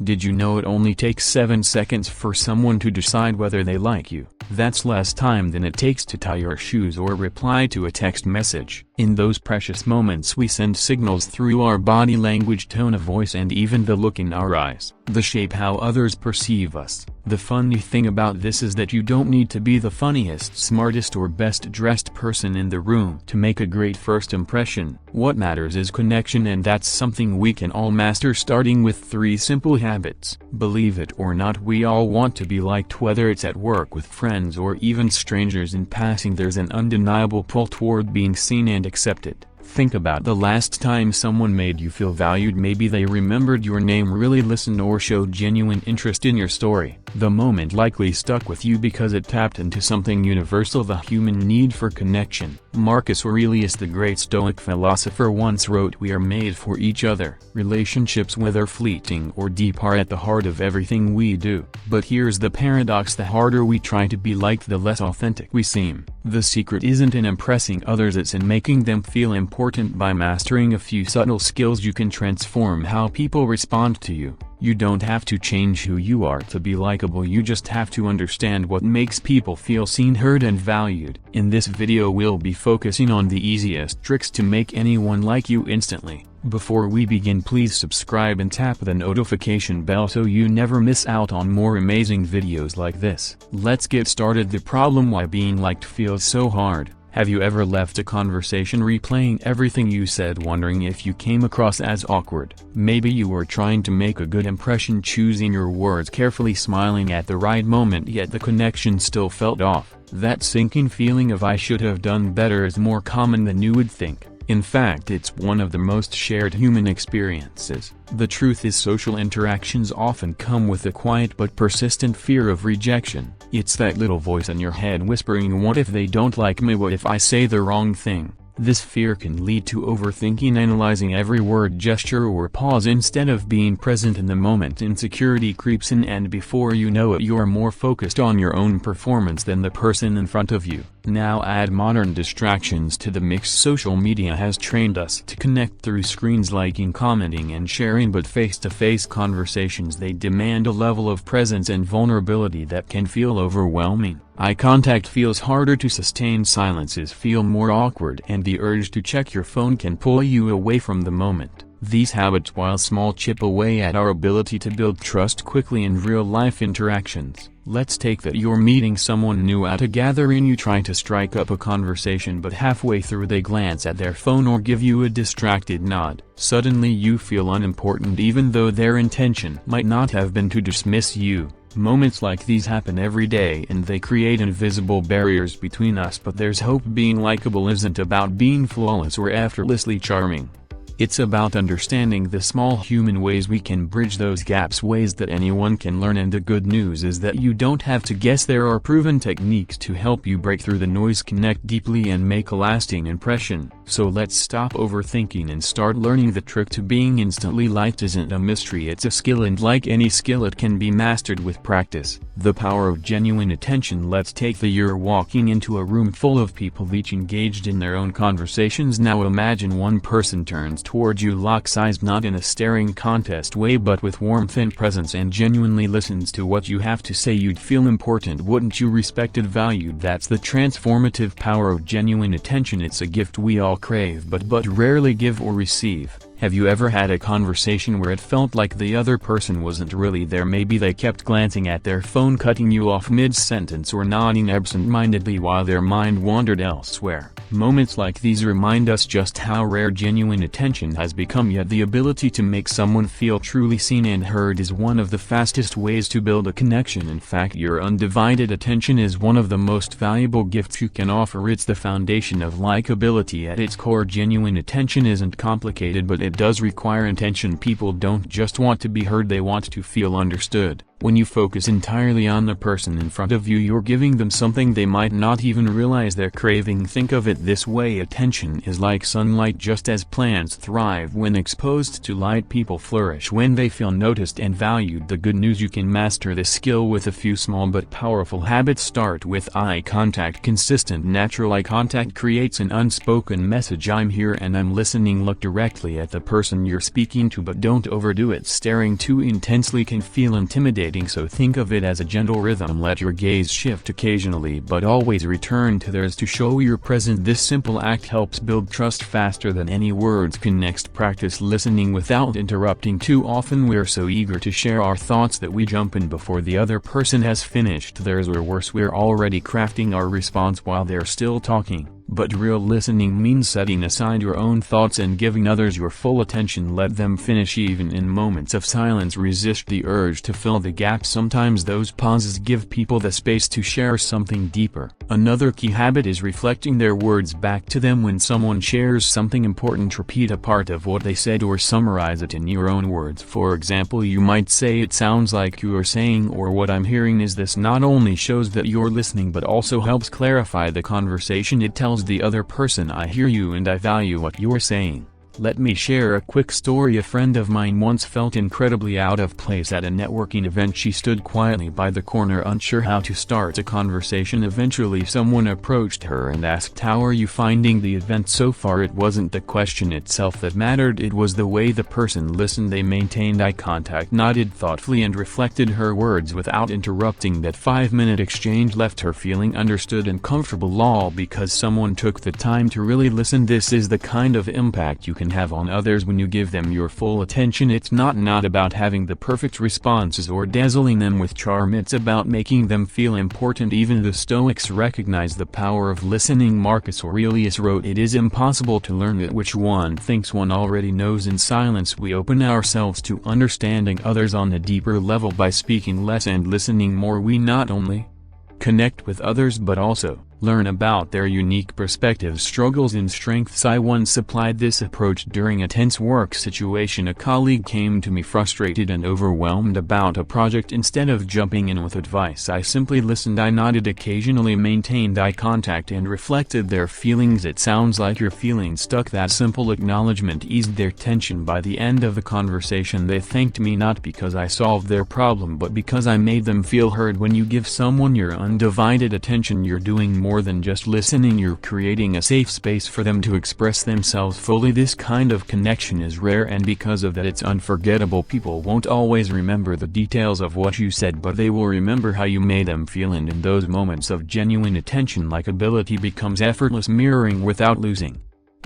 Did you know it only takes 7 seconds for someone to decide whether they like you? That's less time than it takes to tie your shoes or reply to a text message. In those precious moments we send signals through our body language, tone of voice, and even the look in our eyes. They shape how others perceive us. The funny thing about this is that you don't need to be the funniest, smartest, or best dressed person in the room to make a great first impression. What matters is connection, and that's something we can all master, starting with 3 simple habits. Believe it or not, we all want to be liked, whether it's at work, with friends, or even strangers in passing. There's an undeniable pull toward being seen and accepted. Think about the last time someone made you feel valued. Maybe they remembered your name, really listened, or showed genuine interest in your story. The moment likely stuck with you because it tapped into something universal, the human need for connection. Marcus Aurelius, the great Stoic philosopher, once wrote, "We are made for each other." Relationships, whether fleeting or deep, are at the heart of everything we do. But here's the paradox: the harder we try to be liked, the less authentic we seem. The secret isn't in impressing others, it's in making them feel important. By mastering a few subtle skills, you can transform how people respond to you. You don't have to change who you are to be likable, you just have to understand what makes people feel seen, heard, and valued. In this video we'll be focusing on the easiest tricks to make anyone like you instantly. Before we begin, please subscribe and tap the notification bell so you never miss out on more amazing videos like this. Let's get started. The problem: why being liked feels so hard. Have you ever left a conversation replaying everything you said, wondering if you came across as awkward? Maybe you were trying to make a good impression, choosing your words carefully, smiling at the right moment, yet the connection still felt off. That sinking feeling of "I should have done better" is more common than you would think. In fact, it's one of the most shared human experiences. The truth is, social interactions often come with a quiet but persistent fear of rejection. It's that little voice in your head whispering, "What if they don't like me? What if I say the wrong thing?" This fear can lead to overthinking, analyzing every word, gesture, or pause instead of being present in the moment. Insecurity creeps in, and before you know it, you're more focused on your own performance than the person in front of you. Now add modern distractions to the mix. Social media has trained us to connect through screens, liking, commenting, and sharing, but face-to-face conversations, they demand a level of presence and vulnerability that can feel overwhelming. Eye contact feels harder to sustain, silences feel more awkward, and the urge to check your phone can pull you away from the moment. These habits, while small, chip away at our ability to build trust quickly in real-life interactions. Let's take that you're meeting someone new at a gathering. You try to strike up a conversation, but halfway through they glance at their phone or give you a distracted nod. Suddenly you feel unimportant, even though their intention might not have been to dismiss you. Moments like these happen every day, and they create invisible barriers between us. But there's hope. Being likable isn't about being flawless or effortlessly charming. It's about understanding the small human ways we can bridge those gaps, ways that anyone can learn. And the good news is that you don't have to guess. There are proven techniques to help you break through the noise, connect deeply, and make a lasting impression. So let's stop overthinking and start learning. The trick to being instantly liked isn't a mystery, it's a skill, and like any skill, it can be mastered with practice. The power of genuine attention. Let's take that you're walking into a room full of people, each engaged in their own conversations. Now imagine one person turns towards you, locks eyes, not in a staring contest way, but with warmth and presence, and genuinely listens to what you have to say. You'd feel important, wouldn't you? Respected, valued. That's the transformative power of genuine attention. It's a gift we all crave but rarely give or receive. Have you ever had a conversation where it felt like the other person wasn't really there? Maybe they kept glancing at their phone, cutting you off mid-sentence, or nodding absent-mindedly while their mind wandered elsewhere. Moments like these remind us just how rare genuine attention has become, yet the ability to make someone feel truly seen and heard is one of the fastest ways to build a connection. In fact, your undivided attention is one of the most valuable gifts you can offer. It's the foundation of likability. At its core, genuine attention isn't complicated, but it does require intention. People don't just want to be heard, they want to feel understood. When you focus entirely on the person in front of you, you're giving them something they might not even realize they're craving. Think of it this way: attention is like sunlight. Just as plants thrive when exposed to light, people flourish when they feel noticed and valued. The good news: you can master this skill with a few small but powerful habits. Start with eye contact. Consistent, natural eye contact creates an unspoken message: I'm here and I'm listening. Look directly at the person you're speaking to, but don't overdo it. Staring too intensely can feel intimidating, so think of it as a gentle rhythm. Let your gaze shift occasionally, but always return to theirs to show you're present. This simple act helps build trust faster than any words can. Next, practice listening without interrupting. Too often we're so eager to share our thoughts that we jump in before the other person has finished theirs, or worse, we're already crafting our response while they're still talking. But real listening means setting aside your own thoughts and giving others your full attention. Let them finish. Even in moments of silence, resist the urge to fill the gaps. Sometimes those pauses give people the space to share something deeper. Another key habit is reflecting their words back to them. When someone shares something important, repeat a part of what they said or summarize it in your own words. For example, you might say, "It sounds like you are saying," or "What I'm hearing is this." Not only shows that you're listening but also helps clarify the conversation. It tells the other person, "I hear you and I value what you're saying." Let me share a quick story. A friend of mine once felt incredibly out of place at a networking event. She stood quietly by the corner, unsure how to start a conversation. Eventually someone approached her and asked, "How are you finding the event so far?" It wasn't the question itself that mattered, it was the way the person listened. They maintained eye contact, nodded thoughtfully, and reflected her words without interrupting. That 5-minute exchange left her feeling understood and comfortable, all because someone took the time to really listen. This is the kind of impact you can have on others when you give them your full attention. It's not about having the perfect responses or dazzling them with charm. It's about making them feel important. Even the Stoics recognize the power of listening. Marcus Aurelius wrote, "It is impossible to learn that which one thinks one already knows." In silence we open ourselves to understanding others on a deeper level. By speaking less and listening more, we not only connect with others but also learn about their unique perspectives, struggles and strengths. I once applied this approach during a tense work situation. A colleague came to me frustrated and overwhelmed about a project. Instead of jumping in with advice, I simply listened. I nodded occasionally, maintained eye contact, and reflected their feelings. "It sounds like you're feeling stuck." That simple acknowledgement eased their tension. By the end of the conversation they thanked me not because I solved their problem but because I made them feel heard. When you give someone your undivided attention, you're doing more than just listening. You're creating a safe space for them to express themselves fully. This kind of connection is rare, and because of that it's unforgettable. People won't always remember the details of what you said, but they will remember how you made them feel, and in those moments of genuine attention, likability becomes effortless. Mirroring without losing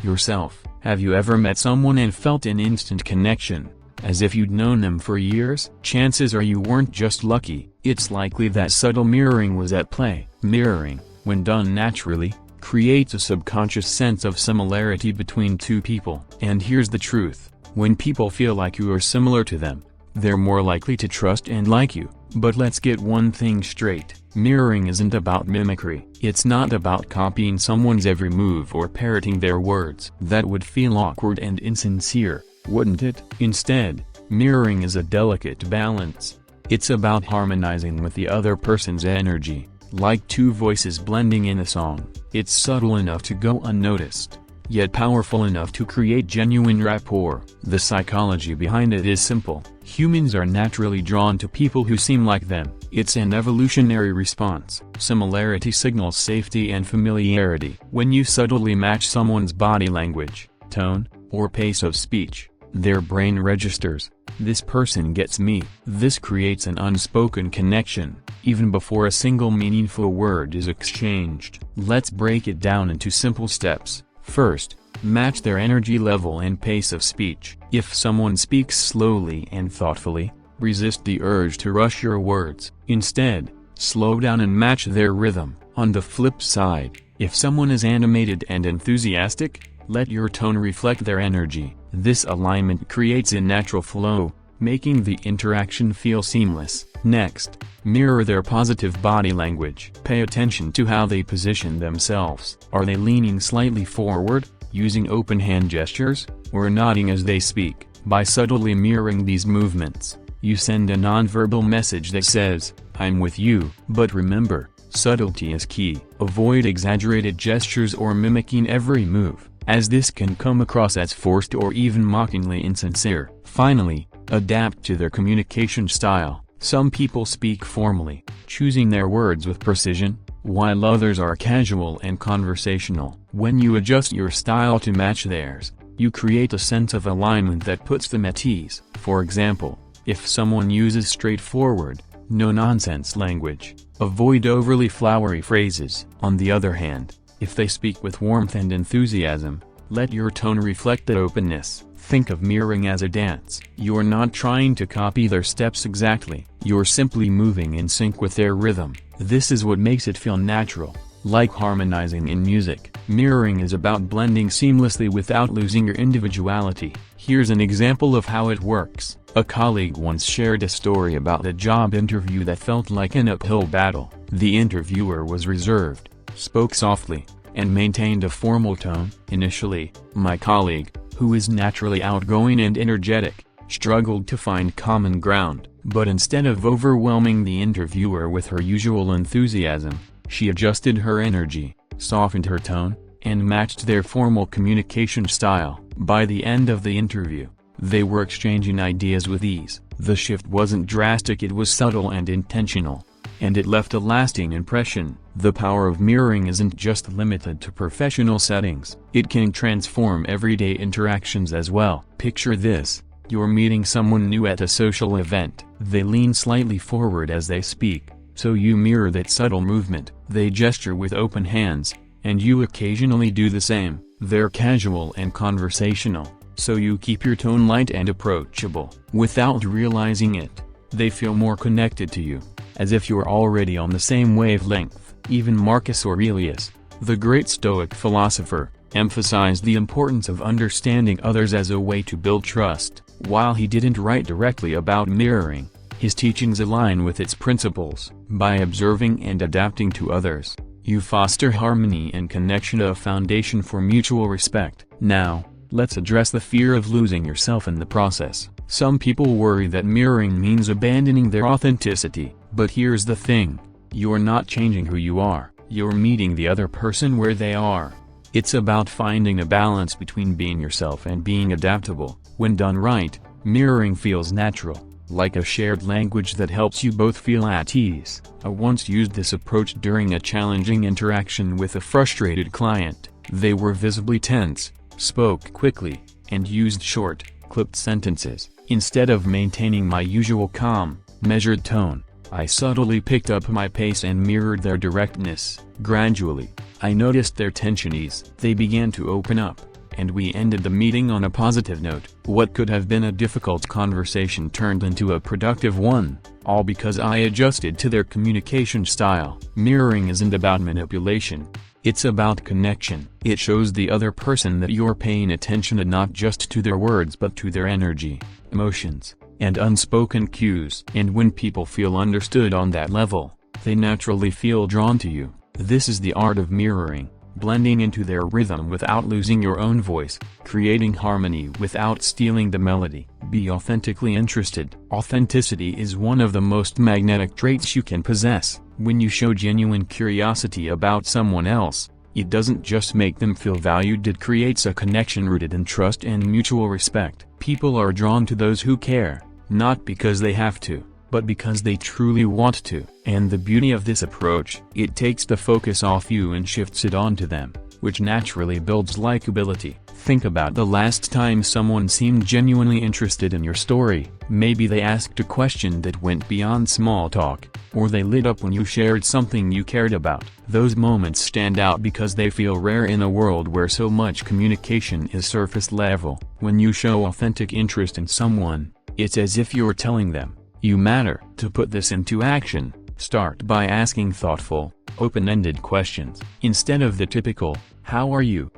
yourself. Have you ever met someone and felt an instant connection, as if you'd known them for years? Chances are you weren't just lucky, it's likely that subtle mirroring was at play. Mirroring, when done naturally, creates a subconscious sense of similarity between two people. And here's the truth: when people feel like you are similar to them, they're more likely to trust and like you. But let's get one thing straight: mirroring isn't about mimicry. It's not about copying someone's every move or parroting their words. That would feel awkward and insincere, wouldn't it? Instead, mirroring is a delicate balance. It's about harmonizing with the other person's energy, like two voices blending in a song. It's subtle enough to go unnoticed, yet powerful enough to create genuine rapport. The psychology behind it is simple. Humans are naturally drawn to people who seem like them. It's an evolutionary response. Similarity signals safety and familiarity. When you subtly match someone's body language, tone, or pace of speech, their brain registers, "This person gets me." This creates an unspoken connection, even before a single meaningful word is exchanged. Let's break it down into simple steps. First, match their energy level and pace of speech. If someone speaks slowly and thoughtfully, resist the urge to rush your words. Instead, slow down and match their rhythm. On the flip side, if someone is animated and enthusiastic, let your tone reflect their energy. This alignment creates a natural flow, making the interaction feel seamless. Next, mirror their positive body language. Pay attention to how they position themselves. Are they leaning slightly forward, using open hand gestures, or nodding as they speak? By subtly mirroring these movements, You send a nonverbal message that says, "I'm with you." But remember, subtlety is key. Avoid exaggerated gestures or mimicking every move, as this can come across as forced or even mockingly insincere. Finally, adapt to their communication style. Some people speak formally, choosing their words with precision, while others are casual and conversational. When you adjust your style to match theirs, you create a sense of alignment that puts them at ease. For example, if someone uses straightforward, no-nonsense language, avoid overly flowery phrases. On the other hand, if they speak with warmth and enthusiasm, let your tone reflect that openness. Think of mirroring as a dance. You're not trying to copy their steps exactly, you're simply moving in sync with their rhythm. This is what makes it feel natural. Like harmonizing in music, mirroring is about blending seamlessly without losing your individuality. Here's an example of how it works. A colleague once shared a story about a job interview that felt like an uphill battle. The interviewer was reserved, spoke softly, and maintained a formal tone. Initially, my colleague, who is naturally outgoing and energetic, struggled to find common ground. But instead of overwhelming the interviewer with her usual enthusiasm, she adjusted her energy, softened her tone, and matched their formal communication style. By the end of the interview, they were exchanging ideas with ease. The shift wasn't drastic, it was subtle and intentional, and it left a lasting impression. The power of mirroring isn't just limited to professional settings. It can transform everyday interactions as well. Picture this. You're meeting someone new at a social event. They lean slightly forward as they speak, so you mirror that subtle movement. They gesture with open hands, and you occasionally do the same. They're casual and conversational, so you keep your tone light and approachable. Without realizing it, they feel more connected to you, as if you're already on the same wavelength. Even Marcus Aurelius, the great Stoic philosopher, emphasized the importance of understanding others as a way to build trust. While he didn't write directly about mirroring, his teachings align with its principles. By observing and adapting to others, you foster harmony and connection, a foundation for mutual respect. Now, let's address the fear of losing yourself in the process. Some people worry that mirroring means abandoning their authenticity. But here's the thing. You're not changing who you are, you're meeting the other person where they are. It's about finding a balance between being yourself and being adaptable. When done right, mirroring feels natural, like a shared language that helps you both feel at ease. I once used this approach during a challenging interaction with a frustrated client. They were visibly tense, spoke quickly, and used short, clipped sentences. Instead of maintaining my usual calm, measured tone, I subtly picked up my pace and mirrored their directness. Gradually, I noticed their tension ease. They began to open up, and we ended the meeting on a positive note. What could have been a difficult conversation turned into a productive one, all because I adjusted to their communication style. Mirroring isn't about manipulation, it's about connection. It shows the other person that you're paying attention and not just to their words but to their energy, emotions, and unspoken cues. And when people feel understood on that level, they naturally feel drawn to you. This is the art of mirroring, blending into their rhythm without losing your own voice, creating harmony without stealing the melody. Be authentically interested. Authenticity is one of the most magnetic traits you can possess. When you show genuine curiosity about someone else, it doesn't just make them feel valued, it creates a connection rooted in trust and mutual respect. People are drawn to those who care, not because they have to, but because they truly want to. And the beauty of this approach, it takes the focus off you and shifts it onto them, which naturally builds likability. Think about the last time someone seemed genuinely interested in your story. Maybe they asked a question that went beyond small talk, or they lit up when you shared something you cared about. Those moments stand out because they feel rare in a world where so much communication is surface level. When you show authentic interest in someone, it's as if you're telling them, "You matter." To put this into action, start by asking thoughtful, open-ended questions. Instead of the typical, "How are you?"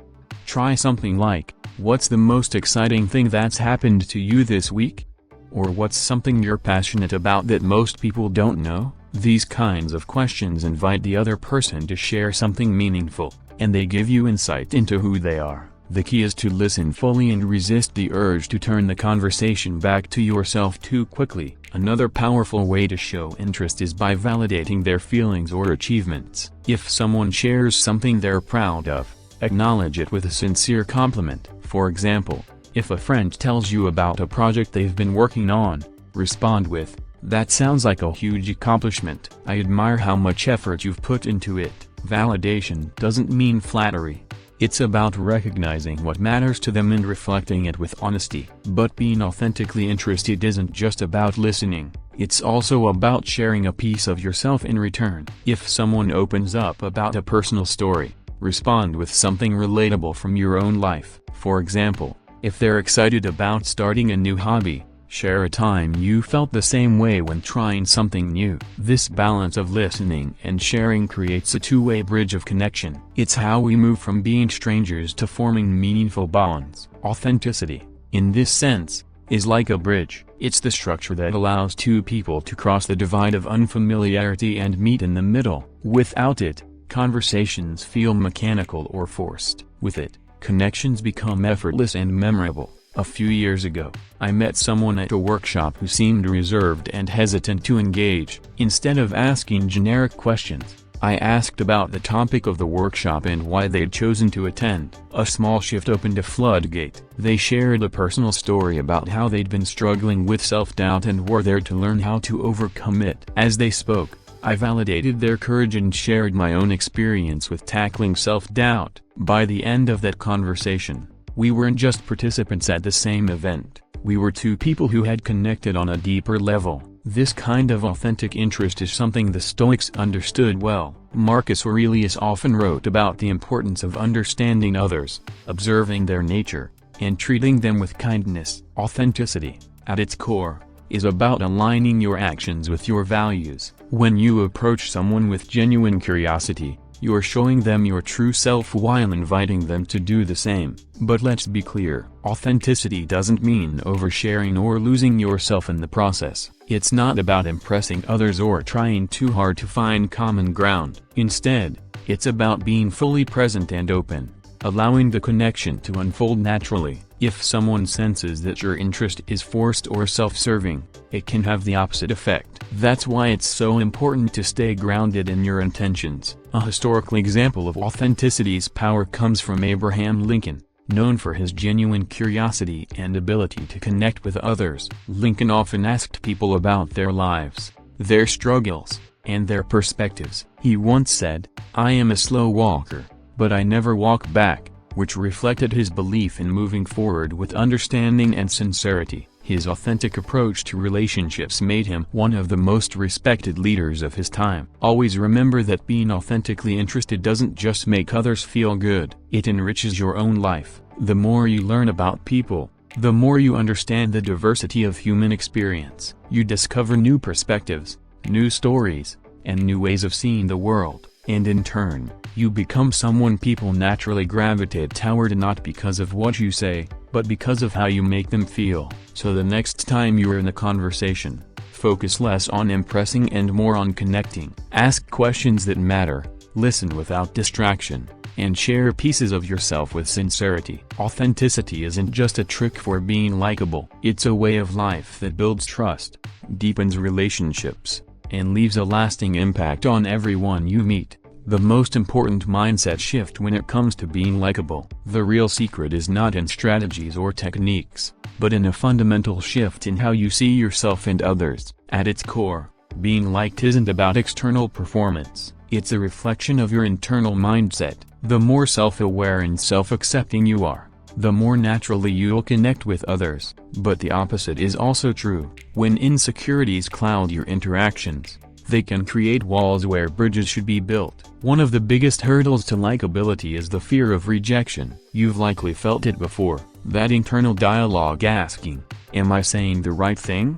try something like, "What's the most exciting thing that's happened to you this week?" Or "What's something you're passionate about that most people don't know?" These kinds of questions invite the other person to share something meaningful, and they give you insight into who they are. The key is to listen fully and resist the urge to turn the conversation back to yourself too quickly. Another powerful way to show interest is by validating their feelings or achievements. If someone shares something they're proud of, acknowledge it with a sincere compliment. For example, if a friend tells you about a project they've been working on, respond with, "That sounds like a huge accomplishment. I admire how much effort you've put into it." Validation doesn't mean flattery. It's about recognizing what matters to them and reflecting it with honesty. But being authentically interested isn't just about listening, it's also about sharing a piece of yourself in return. If someone opens up about a personal story, respond with something relatable from your own life. For example, if they're excited about starting a new hobby, share a time you felt the same way when trying something new. This balance of listening and sharing creates a two-way bridge of connection. It's how we move from being strangers to forming meaningful bonds. Authenticity, in this sense, is like a bridge. It's the structure that allows two people to cross the divide of unfamiliarity and meet in the middle. Without it, conversations feel mechanical or forced. With it, connections become effortless and memorable. A few years ago, I met someone at a workshop who seemed reserved and hesitant to engage. Instead of asking generic questions, I asked about the topic of the workshop and why they'd chosen to attend. A small shift opened a floodgate. They shared a personal story about how they'd been struggling with self-doubt and were there to learn how to overcome it. As they spoke, I validated their courage and shared my own experience with tackling self-doubt. By the end of that conversation, we weren't just participants at the same event, we were two people who had connected on a deeper level. This kind of authentic interest is something the Stoics understood well. Marcus Aurelius often wrote about the importance of understanding others, observing their nature, and treating them with kindness. Authenticity, at its core, is about aligning your actions with your values. When you approach someone with genuine curiosity, you're showing them your true self while inviting them to do the same. But let's be clear, authenticity doesn't mean oversharing or losing yourself in the process. It's not about impressing others or trying too hard to find common ground. Instead, it's about being fully present and open, allowing the connection to unfold naturally. If someone senses that your interest is forced or self-serving, it can have the opposite effect. That's why it's so important to stay grounded in your intentions. A historical example of authenticity's power comes from Abraham Lincoln, known for his genuine curiosity and ability to connect with others. Lincoln often asked people about their lives, their struggles, and their perspectives. He once said, "I am a slow walker, but I never walk back," which reflected his belief in moving forward with understanding and sincerity. His authentic approach to relationships made him one of the most respected leaders of his time. Always remember that being authentically interested doesn't just make others feel good, it enriches your own life. The more you learn about people, the more you understand the diversity of human experience. You discover new perspectives, new stories, and new ways of seeing the world. And in turn, you become someone people naturally gravitate toward, not because of what you say, but because of how you make them feel. So the next time you're in a conversation, focus less on impressing and more on connecting. Ask questions that matter, listen without distraction, and share pieces of yourself with sincerity. Authenticity isn't just a trick for being likable. It's a way of life that builds trust, deepens relationships, and leaves a lasting impact on everyone you meet. The most important mindset shift when it comes to being likable. The real secret is not in strategies or techniques, but in a fundamental shift in how you see yourself and others. At its core, being liked isn't about external performance, it's a reflection of your internal mindset. The more self-aware and self-accepting you are, the more naturally you'll connect with others. But the opposite is also true. When insecurities cloud your interactions, they can create walls where bridges should be built. One of the biggest hurdles to likability is the fear of rejection. You've likely felt it before, that internal dialogue asking, "Am I saying the right thing?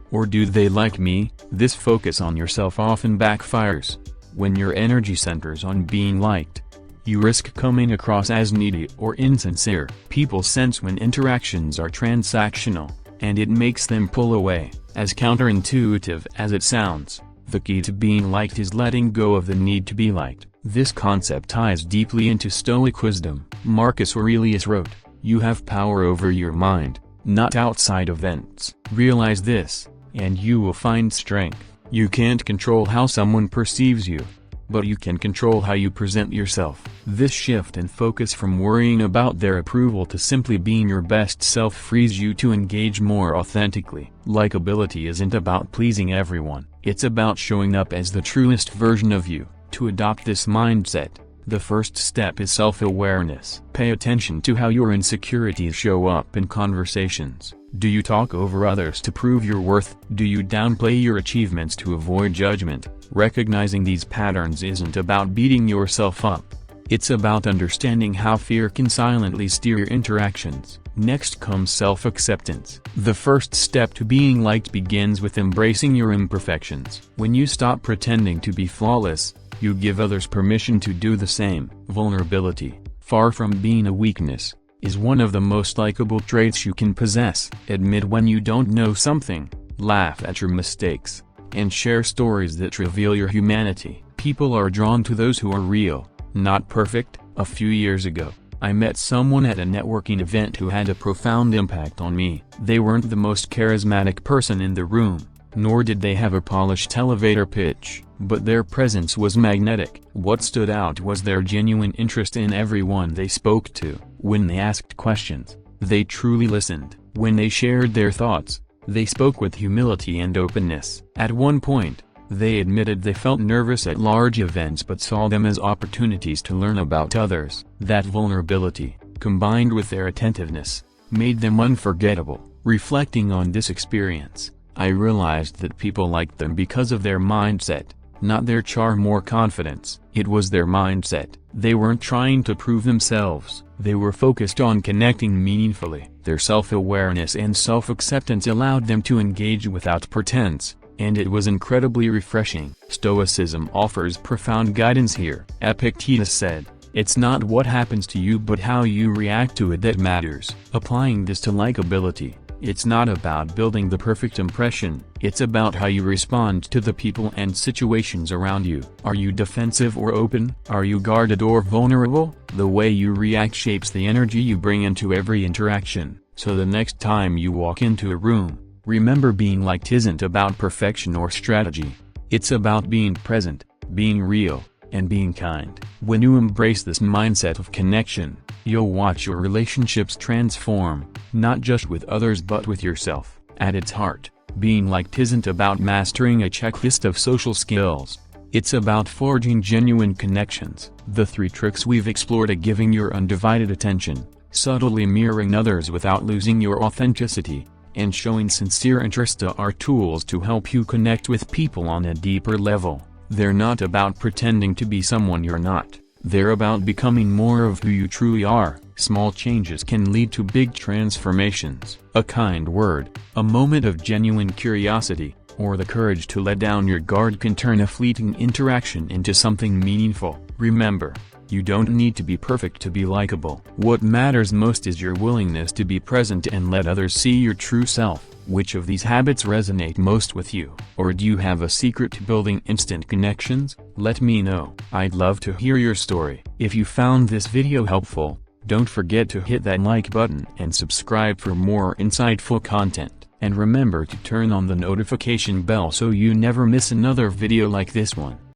Or do they like me?" This focus on yourself often backfires. When your energy centers on being liked, you risk coming across as needy or insincere. People sense when interactions are transactional, and it makes them pull away. As counterintuitive as it sounds, the key to being liked is letting go of the need to be liked. This concept ties deeply into Stoic wisdom. Marcus Aurelius wrote, "You have power over your mind, not outside events." Realize this, and you will find strength. You can't control how someone perceives you, but you can control how you present yourself. This shift in focus from worrying about their approval to simply being your best self frees you to engage more authentically. Likability isn't about pleasing everyone, it's about showing up as the truest version of you. To adopt this mindset, the first step is self-awareness. Pay attention to how your insecurities show up in conversations. Do you talk over others to prove your worth? Do you downplay your achievements to avoid judgment? Recognizing these patterns isn't about beating yourself up. It's about understanding how fear can silently steer your interactions. Next comes self-acceptance. The first step to being liked begins with embracing your imperfections. When you stop pretending to be flawless, you give others permission to do the same. Vulnerability, far from being a weakness, is one of the most likable traits you can possess. Admit when you don't know something, laugh at your mistakes, and share stories that reveal your humanity. People are drawn to those who are real, not perfect. A few years ago, I met someone at a networking event who had a profound impact on me. They weren't the most charismatic person in the room, nor did they have a polished elevator pitch, but their presence was magnetic. What stood out was their genuine interest in everyone they spoke to. When they asked questions, they truly listened. When they shared their thoughts, they spoke with humility and openness. At one point, they admitted they felt nervous at large events but saw them as opportunities to learn about others. That vulnerability, combined with their attentiveness, made them unforgettable. Reflecting on this experience, I realized that people liked them because of their mindset, not their charm or confidence. It was their mindset. They weren't trying to prove themselves. They were focused on connecting meaningfully. Their self-awareness and self-acceptance allowed them to engage without pretense, and it was incredibly refreshing. Stoicism offers profound guidance here. Epictetus said, "It's not what happens to you but how you react to it that matters." Applying this to likability, it's not about building the perfect impression, it's about how you respond to the people and situations around you. Are you defensive or open? Are you guarded or vulnerable? The way you react shapes the energy you bring into every interaction. So the next time you walk into a room, remember being liked isn't about perfection or strategy. It's about being present, being real, and being kind. When you embrace this mindset of connection, you'll watch your relationships transform, not just with others but with yourself. At its heart, being liked isn't about mastering a checklist of social skills. It's about forging genuine connections. The 3 tricks we've explored are giving your undivided attention, subtly mirroring others without losing your authenticity, and showing sincere interest are tools to help you connect with people on a deeper level. They're not about pretending to be someone you're not. They're about becoming more of who you truly are. Small changes can lead to big transformations. A kind word, a moment of genuine curiosity, or the courage to let down your guard can turn a fleeting interaction into something meaningful. Remember, you don't need to be perfect to be likable. What matters most is your willingness to be present and let others see your true self. Which of these habits resonate most with you? Or do you have a secret to building instant connections? Let me know. I'd love to hear your story. If you found this video helpful, don't forget to hit that like button and subscribe for more insightful content. And remember to turn on the notification bell so you never miss another video like this one.